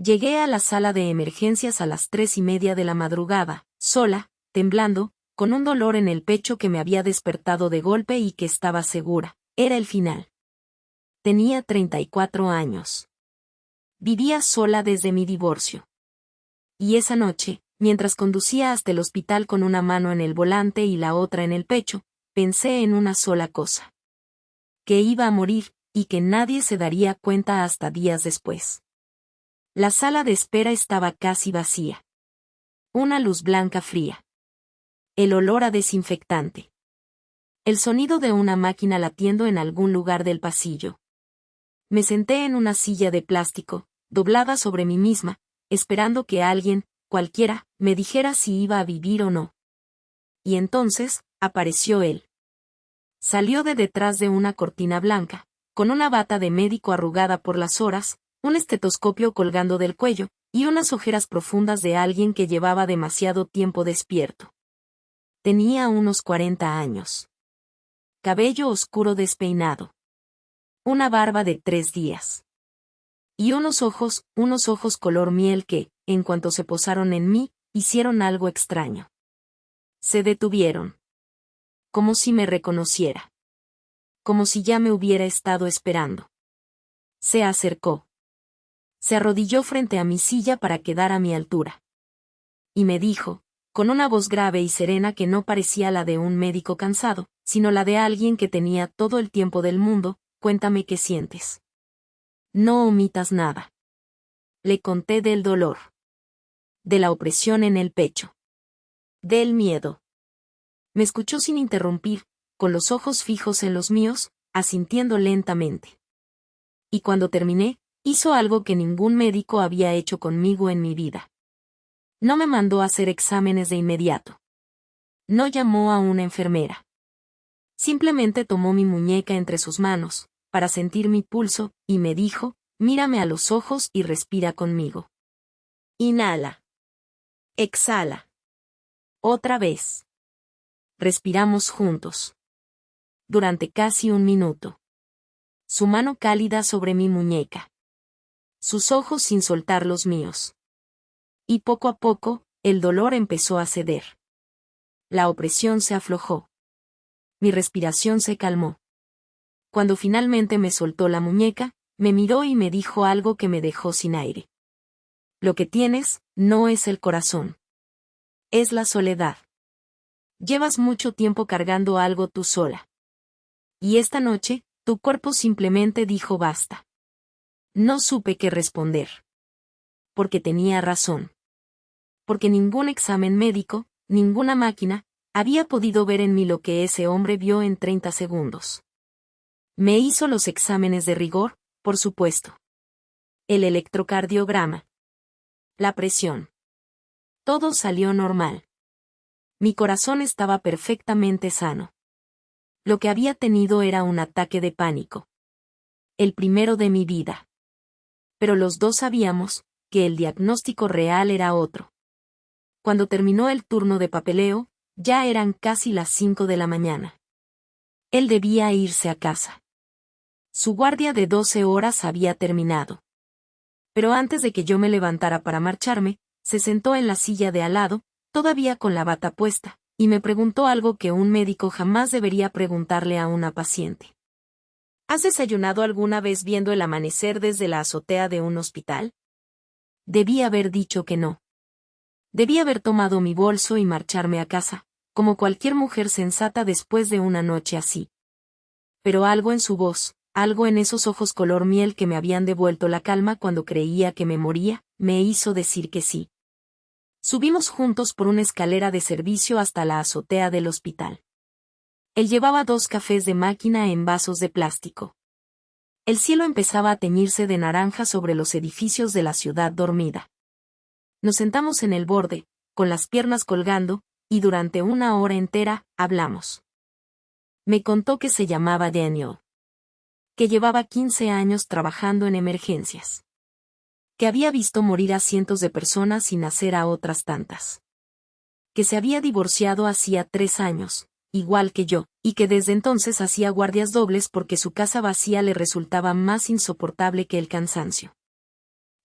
Llegué a la sala de emergencias a las 3:30 de la madrugada, sola, temblando, con un dolor en el pecho que me había despertado de golpe y que estaba segura. Era el final. Tenía 34 años. Vivía sola desde mi divorcio. Y esa noche, mientras conducía hasta el hospital con una mano en el volante y la otra en el pecho, pensé en una sola cosa. Que iba a morir, y que nadie se daría cuenta hasta días después. La sala de espera estaba casi vacía. Una luz blanca fría. El olor a desinfectante. El sonido de una máquina latiendo en algún lugar del pasillo. Me senté en una silla de plástico, doblada sobre mí misma, esperando que alguien, cualquiera, me dijera si iba a vivir o no. Y entonces, apareció él. Salió de detrás de una cortina blanca, con una bata de médico arrugada por las horas, un estetoscopio colgando del cuello, y unas ojeras profundas de alguien que llevaba demasiado tiempo despierto. Tenía unos 40 años. Cabello oscuro despeinado. Una barba de 3 días. Y unos ojos color miel que, en cuanto se posaron en mí, hicieron algo extraño. Se detuvieron. Como si me reconociera. Como si ya me hubiera estado esperando. Se acercó. Se arrodilló frente a mi silla para quedar a mi altura. Y me dijo, con una voz grave y serena que no parecía la de un médico cansado, sino la de alguien que tenía todo el tiempo del mundo, cuéntame qué sientes. No omitas nada. Le conté del dolor. De la opresión en el pecho. Del miedo. Me escuchó sin interrumpir, con los ojos fijos en los míos, asintiendo lentamente. Y cuando terminé, hizo algo que ningún médico había hecho conmigo en mi vida. No me mandó a hacer exámenes de inmediato. No llamó a una enfermera. Simplemente tomó mi muñeca entre sus manos, para sentir mi pulso, y me dijo, mírame a los ojos y respira conmigo. Inhala. Exhala. Otra vez. Respiramos juntos. Durante casi un minuto. Su mano cálida sobre mi muñeca. Sus ojos sin soltar los míos. Y poco a poco, el dolor empezó a ceder. La opresión se aflojó. Mi respiración se calmó. Cuando finalmente me soltó la muñeca, me miró y me dijo algo que me dejó sin aire. Lo que tienes, no es el corazón. Es la soledad. Llevas mucho tiempo cargando algo tú sola. Y esta noche, tu cuerpo simplemente dijo basta. No supe qué responder. Porque tenía razón. Porque ningún examen médico, ninguna máquina, había podido ver en mí lo que ese hombre vio en 30 segundos. Me hizo los exámenes de rigor, por supuesto. El electrocardiograma. La presión. Todo salió normal. Mi corazón estaba perfectamente sano. Lo que había tenido era un ataque de pánico. El primero de mi vida. Pero los dos sabíamos que el diagnóstico real era otro. Cuando terminó el turno de papeleo, ya eran casi las 5 de la mañana. Él debía irse a casa. Su guardia de 12 horas había terminado. Pero antes de que yo me levantara para marcharme, se sentó en la silla de al lado, todavía con la bata puesta, y me preguntó algo que un médico jamás debería preguntarle a una paciente. ¿Has desayunado alguna vez viendo el amanecer desde la azotea de un hospital? Debí haber dicho que no. Debí haber tomado mi bolso y marcharme a casa, como cualquier mujer sensata después de una noche así. Pero algo en su voz, algo en esos ojos color miel que me habían devuelto la calma cuando creía que me moría, me hizo decir que sí. Subimos juntos por una escalera de servicio hasta la azotea del hospital. Él llevaba 2 cafés de máquina en vasos de plástico. El cielo empezaba a teñirse de naranja sobre los edificios de la ciudad dormida. Nos sentamos en el borde, con las piernas colgando, y durante 1 hora entera, hablamos. Me contó que se llamaba Daniel. Que llevaba 15 años trabajando en emergencias. Que había visto morir a cientos de personas y nacer a otras tantas. Que se había divorciado hacía 3 años, igual que yo, y que desde entonces hacía guardias dobles porque su casa vacía le resultaba más insoportable que el cansancio.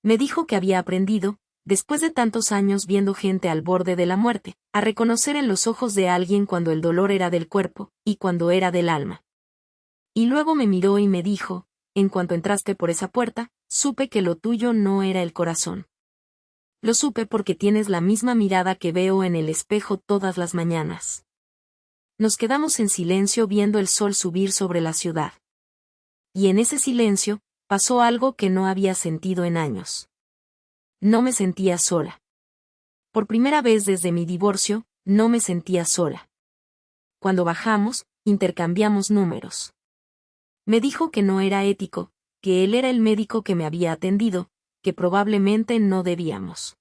Me dijo que había aprendido, después de tantos años viendo gente al borde de la muerte, a reconocer en los ojos de alguien cuando el dolor era del cuerpo, y cuando era del alma. Y luego me miró y me dijo, en cuanto entraste por esa puerta, supe que lo tuyo no era el corazón. Lo supe porque tienes la misma mirada que veo en el espejo todas las mañanas. Nos quedamos en silencio viendo el sol subir sobre la ciudad. Y en ese silencio, pasó algo que no había sentido en años. No me sentía sola. Por primera vez desde mi divorcio, no me sentía sola. Cuando bajamos, intercambiamos números. Me dijo que no era ético, que él era el médico que me había atendido, que probablemente no debíamos.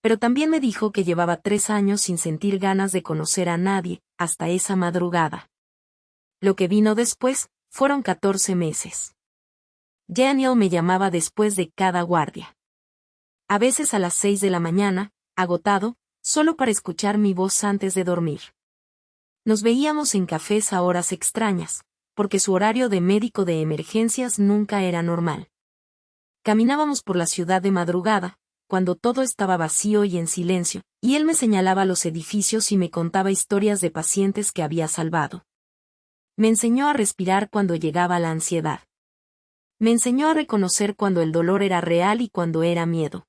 Pero también me dijo que llevaba 3 años sin sentir ganas de conocer a nadie, hasta esa madrugada. Lo que vino después, fueron 14 meses. Daniel me llamaba después de cada guardia. A veces a las 6 de la mañana, agotado, solo para escuchar mi voz antes de dormir. Nos veíamos en cafés a horas extrañas, porque su horario de médico de emergencias nunca era normal. Caminábamos por la ciudad de madrugada, cuando todo estaba vacío y en silencio, y él me señalaba los edificios y me contaba historias de pacientes que había salvado. Me enseñó a respirar cuando llegaba la ansiedad. Me enseñó a reconocer cuando el dolor era real y cuando era miedo.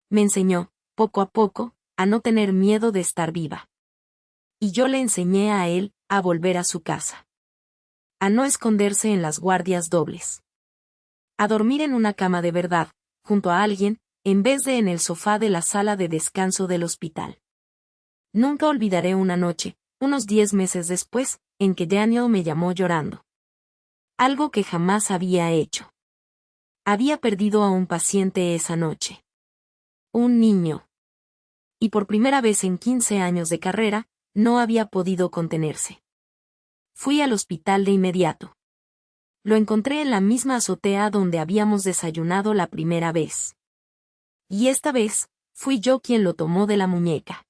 Me enseñó, poco a poco, a no tener miedo de estar viva. Y yo le enseñé a él, a volver a su casa. A no esconderse en las guardias dobles. A dormir en una cama de verdad, junto a alguien, en vez de en el sofá de la sala de descanso del hospital. Nunca olvidaré una noche, unos 10 meses después, en que Daniel me llamó llorando. Algo que jamás había hecho. Había perdido a un paciente esa noche. Un niño. Y por primera vez en 15 años de carrera, no había podido contenerse. Fui al hospital de inmediato. Lo encontré en la misma azotea donde habíamos desayunado la primera vez. Y esta vez, fui yo quien lo tomó de la muñeca.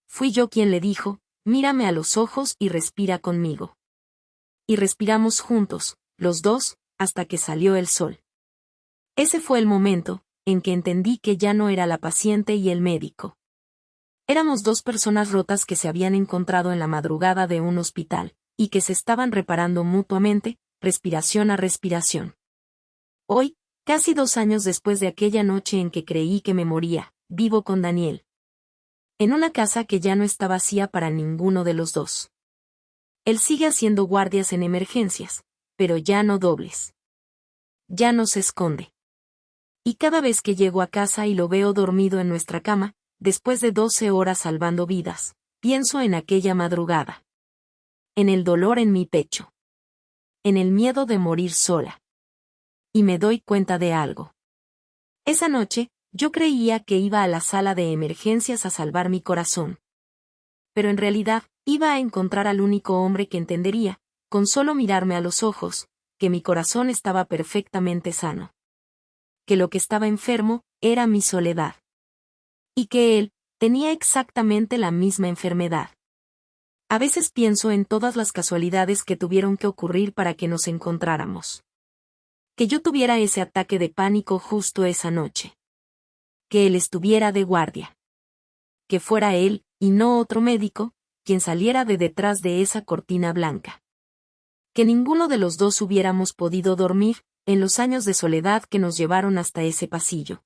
Fui yo quien le dijo, mírame a los ojos y respira conmigo. Y respiramos juntos, los dos, hasta que salió el sol. Ese fue el momento, en que entendí que ya no era la paciente y el médico. Éramos 2 personas rotas que se habían encontrado en la madrugada de un hospital, y que se estaban reparando mutuamente, respiración a respiración. Hoy, casi 2 años después de aquella noche en que creí que me moría, vivo con Daniel. En una casa que ya no está vacía para ninguno de los dos. Él sigue haciendo guardias en emergencias, pero ya no dobles. Ya no se esconde. Y cada vez que llego a casa y lo veo dormido en nuestra cama, después de 12 horas salvando vidas, pienso en aquella madrugada. En el dolor en mi pecho. En el miedo de morir sola. Y me doy cuenta de algo. Esa noche, yo creía que iba a la sala de emergencias a salvar mi corazón. Pero en realidad, iba a encontrar al único hombre que entendería, con solo mirarme a los ojos, que mi corazón estaba perfectamente sano. Que lo que estaba enfermo, era mi soledad. Y que él, tenía exactamente la misma enfermedad. A veces pienso en todas las casualidades que tuvieron que ocurrir para que nos encontráramos. Que yo tuviera ese ataque de pánico justo esa noche. Que él estuviera de guardia. Que fuera él, y no otro médico, quien saliera de detrás de esa cortina blanca. Que ninguno de los dos hubiéramos podido dormir, en los años de soledad que nos llevaron hasta ese pasillo.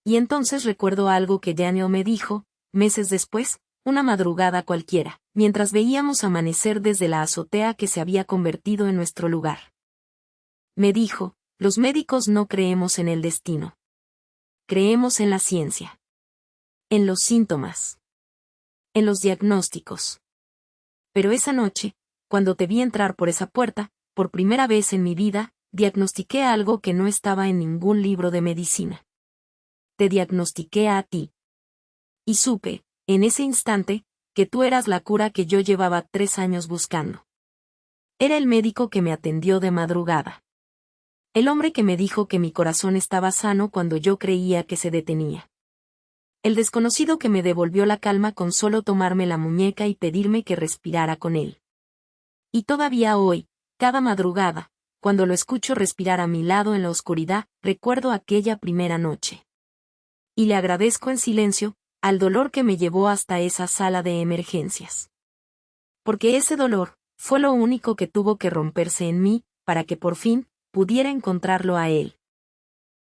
Y entonces recuerdo algo que Daniel me dijo, meses después, una madrugada cualquiera, mientras veíamos amanecer desde la azotea que se había convertido en nuestro lugar. Me dijo, los médicos no creemos en el destino. Creemos en la ciencia. En los síntomas. En los diagnósticos. Pero esa noche, cuando te vi entrar por esa puerta, por primera vez en mi vida, diagnostiqué algo que no estaba en ningún libro de medicina. Te diagnostiqué a ti. Y supe, en ese instante, que tú eras la cura que yo llevaba 3 años buscando. Era el médico que me atendió de madrugada. El hombre que me dijo que mi corazón estaba sano cuando yo creía que se detenía. El desconocido que me devolvió la calma con solo tomarme la muñeca y pedirme que respirara con él. Y todavía hoy, cada madrugada, cuando lo escucho respirar a mi lado en la oscuridad, recuerdo aquella primera noche. Y le agradezco en silencio, al dolor que me llevó hasta esa sala de emergencias. Porque ese dolor, fue lo único que tuvo que romperse en mí, para que por fin, pudiera encontrarlo a él.